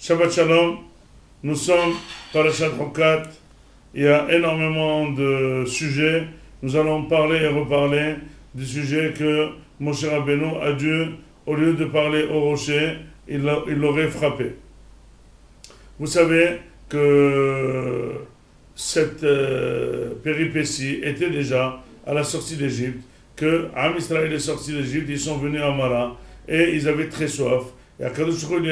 Shabbat Shalom, nous sommes Parashat Hokat, il y a énormément de sujets, nous allons parler et reparler du sujet que Moshe Rabbeinu a dû, au lieu de parler au rocher, il l'aurait frappé. Vous savez que cette péripétie était déjà à la sortie d'Égypte, que Am Israël est sorti d'Égypte, ils sont venus à Mara et ils avaient très soif. Et Akadosh Baruch Hu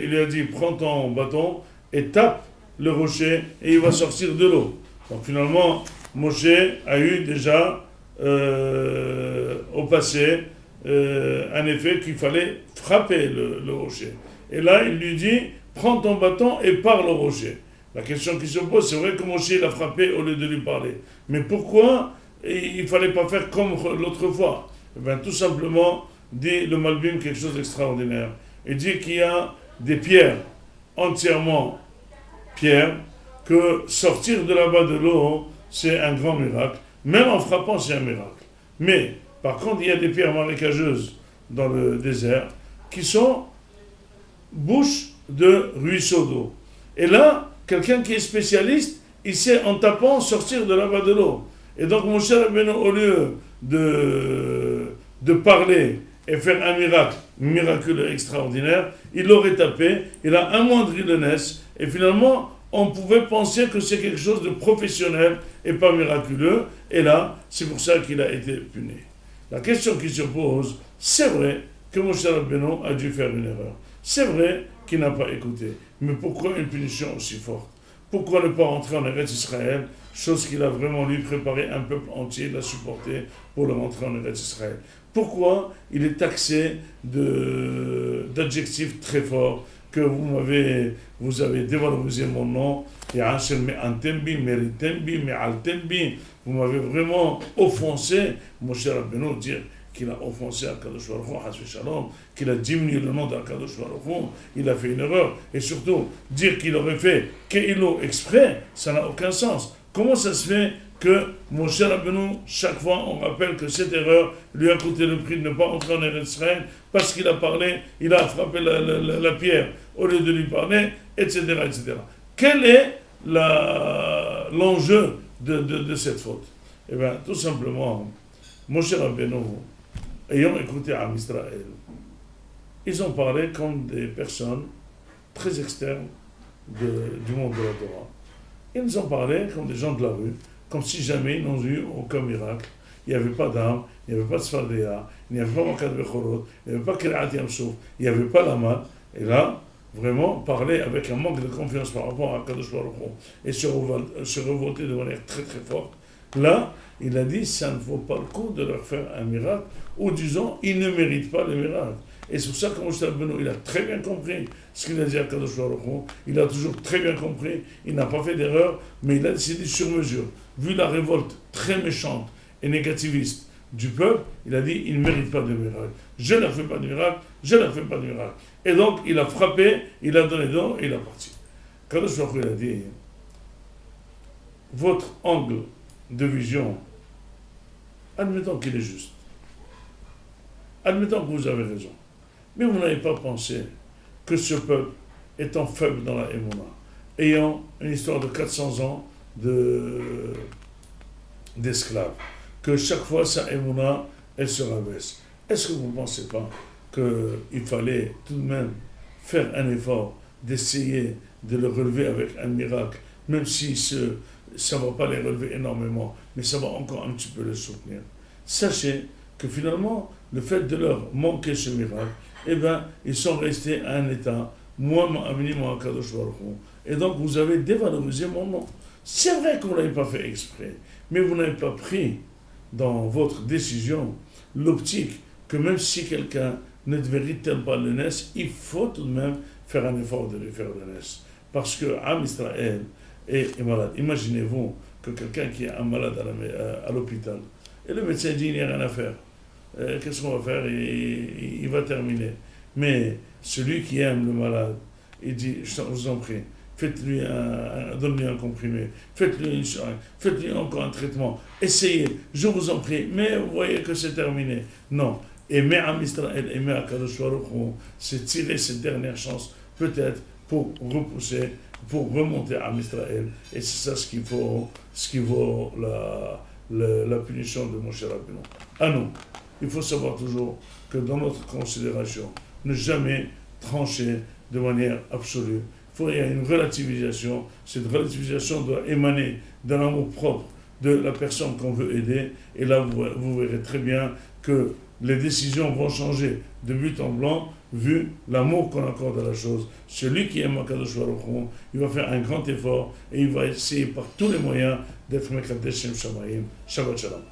il lui a dit prends ton bâton et tape le rocher et il va sortir de l'eau. Donc finalement, Moshe a eu déjà au passé un effet qu'il fallait frapper le rocher. Et là, il lui dit prends ton bâton et parle au rocher. La question qui se pose, c'est vrai que Moshe l'a frappé au lieu de lui parler. Mais pourquoi il ne fallait pas faire comme l'autre fois? Eh bien, tout simplement, dit le Malbim quelque chose d'extraordinaire. Il dit qu'il y a des pierres, entièrement pierres, que sortir de là-bas de l'eau, c'est un grand miracle. Même en frappant, c'est un miracle. Mais, par contre, il y a des pierres marécageuses dans le désert qui sont bouches de ruisseaux d'eau. Et là, quelqu'un qui est spécialiste, il sait en tapant sortir de là-bas de l'eau. Et donc, mon cher Rabbeinu, au lieu de parler et faire un miracle miraculeux extraordinaire, il l'aurait tapé, il a amoindri le Ness, et finalement, on pouvait penser que c'est quelque chose de professionnel et pas miraculeux, et là, c'est pour ça qu'il a été puni. La question qui se pose, c'est vrai que Moshe Rabbeinu a dû faire une erreur. C'est vrai qu'il n'a pas écouté. Mais pourquoi une punition aussi forte? Pourquoi ne pas rentrer en Eretz Israël, chose qu'il a vraiment lui préparé un peuple entier, l'a supporté pour le rentrer en Eretz Israël? Pourquoi il est taxé d'adjectifs très forts, que vous avez dévalorisé mon nom, vous m'avez vraiment offensé, mon cher Rabbeinu, dire qu'il a offensé Akadosh Baruch Hu, qu'il a diminué le nom d'Akadosh Baruch Hu, il a fait une erreur. Et surtout, dire qu'il aurait fait Keilo exprès, ça n'a aucun sens. Comment ça se fait que mon cher Rabbeinu, chaque fois on rappelle que cette erreur lui a coûté le prix de ne pas entrer en Eretz Israël parce qu'il a parlé, il a frappé la pierre au lieu de lui parler, etc. etc. Quel est l'enjeu de cette faute? Eh bien, tout simplement, mon cher Rabbeinu, ayant écouté Am Israël, ils ont parlé comme des personnes très externes du monde de la Torah. Ils nous ont parlé comme des gens de la rue, comme si jamais ils n'ont eu aucun miracle. Il n'y avait pas d'âme, il n'y avait pas de Sfardéa, il n'y avait pas Makad Bechorot, il n'y avait pas Kirat Yamsouf, il n'y avait pas Lamad. Et là, vraiment, parler avec un manque de confiance par rapport à Kadosh Baruch Hu et se révolter de manière très très forte. Là, il a dit, ça ne vaut pas le coup de leur faire un miracle, ou disons, ils ne méritent pas le miracle. Et c'est pour ça que Moshe Rabbeinu, il a très bien compris ce qu'il a dit à Kadosh Baruch Hu. Il a toujours très bien compris, il n'a pas fait d'erreur, mais il a décidé sur mesure. Vu la révolte très méchante et négativiste du peuple, il a dit, il ne mérite pas de miracle. Je ne fais pas de miracle, je ne fais pas de miracle. Et donc, il a frappé, il a donné don, et il a parti. Kadosh Baruch Hu, il a dit, votre angle de vision, admettons qu'il est juste. Admettons que vous avez raison. Mais vous n'avez pas pensé que ce peuple, étant faible dans la Emouna, ayant une histoire de 400 ans d'esclaves, que chaque fois sa Emouna, elle se rabaisse. Est-ce que vous ne pensez pas qu'il fallait tout de même faire un effort d'essayer de le relever avec un miracle, même si ça ne va pas les relever énormément, mais ça va encore un petit peu les soutenir? Sachez que finalement, le fait de leur manquer ce miracle, eh bien, ils sont restés à un état, moi, Kadosh Baruch Hu. Et donc, vous avez dévalorisé mon nom. C'est vrai que vous ne l'avez pas fait exprès, mais vous n'avez pas pris dans votre décision l'optique que même si quelqu'un ne mérite pas le Ness, il faut tout de même faire un effort de lui faire le Ness. Parce que Am Israël est malade. Imaginez-vous que quelqu'un qui est un malade à l'hôpital, et le médecin dit il n'y a rien à faire. Qu'est-ce qu'on va faire? Il va terminer. Mais celui qui aime le malade, il dit, je vous en prie, donne-lui un comprimé, faites-lui une seringue, faites-lui encore un traitement, essayez, je vous en prie, mais vous voyez que c'est terminé. Non. Aimer Am Israël, aimer Akadosh Baruch Hu, c'est tirer cette dernière chance, peut-être, pour repousser, pour remonter à Israël. Et c'est ça ce qui vaut la punition de Moshe Rabbeinu. À nous, il faut savoir toujours que dans notre considération, ne jamais trancher de manière absolue. Il y a une relativisation. Cette relativisation doit émaner d'un amour propre de la personne qu'on veut aider. Et là, vous verrez très bien que les décisions vont changer de but en blanc, vu l'amour qu'on accorde à la chose. Celui qui aime Akadosh Baruch Hu, il va faire un grand effort et il va essayer par tous les moyens d'être Mekadesh Shem Shamayim. Shabbat Shalom.